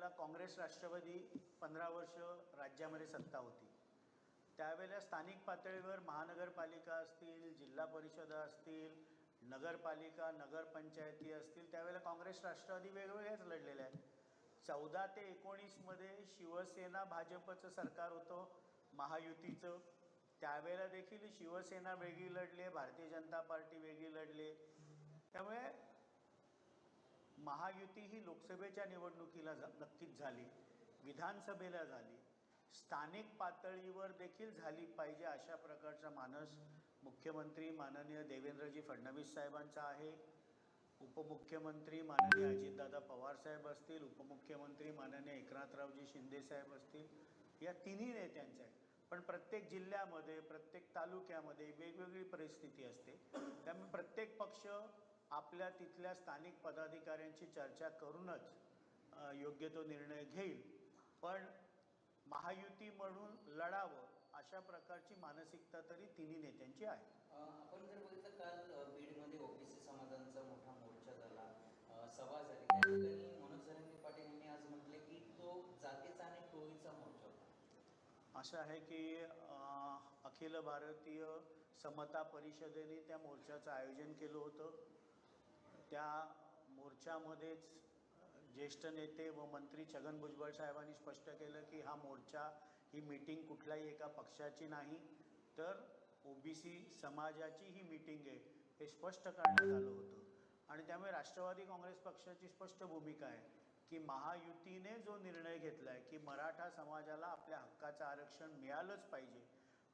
वेळेला काँग्रेस राष्ट्रवादी 15 वर्ष राज्यामध्ये सत्ता होती। त्यावेळेला स्थानिक पातळीवर महानगरपालिका असतील, जिल्हा परिषदा असतील, नगरपालिका, नगरपंचायती असतील, त्यावेळेला काँग्रेस राष्ट्रवादी वेगवेगळ्याच लढलेल्या आहेत। 14 ते 19 मध्ये शिवसेना भाजपचं सरकार होतं महायुतीचं। त्यावेळेला देखील शिवसेना वेगळी लढली, भारतीय जनता पार्टी वेगळी लढली। त्यामुळे महायुती ही लोकसभेच्या निवडणुकीला नक्कीच झाली, विधानसभेला झाली, स्थानिक पातळीवर देखील झाली पाहिजे अशा प्रकारचा मानस मुख्यमंत्री माननीय देवेंद्रजी फडणवीस साहेबांचा आहे। उपमुख्यमंत्री माननीय अजितदादा पवार साहेब असतील, उपमुख्यमंत्री माननीय एकनाथरावजी शिंदे साहेब असतील, या तिन्ही नेत्यांचे आहे। पण प्रत्येक जिल्ह्यामध्ये, प्रत्येक तालुक्यामध्ये वेगवेगळी परिस्थिती असते। त्यामुळे प्रत्येक पक्ष आपल्या तिथल्या स्थानिक पदाधिकाऱ्यांची चर्चा करूनच योग्य तो निर्णय घेईल। पण महायुती म्हणून लढावं अशा प्रकारची मानसिकता तरी तिन्ही नेत्यांची आहे। आपण जर बघितलं काल बीडमध्ये ओबीसी समाजांचा मोठा मोर्चा झाला, सभा झाली, त्या ठिकाणी मनोज जरांगे पाटील यांनी आज म्हटले की तो जातीचा आणि टोळीचा मोर्चा होता। असं आहे की अखिल भारतीय समता परिषदेने त्या मोर्चाचं आयोजन केलं होतं। त्या मोर्चामध्येच ज्येष्ठ नेते व मंत्री छगन भुजबळ साहेबांनी स्पष्ट केलं की हा मोर्चा, ही मीटिंग कुठल्याही एका पक्षाची नाही, तर ओबीसी समाजाची ही मीटिंग आहे, हे स्पष्ट करण्यात आलं होतं। आणि त्यामुळे राष्ट्रवादी काँग्रेस पक्षाची स्पष्ट भूमिका आहे की महायुतीने जो निर्णय घेतला आहे की मराठा समाजाला आपल्या हक्काचं आरक्षण मिळालंच पाहिजे,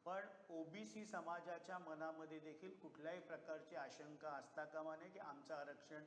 पण ओबीसी समाजाच्या मनामध्ये देखील कुठल्याही प्रकारची आशंका असता कामा नये की आमचं आरक्षण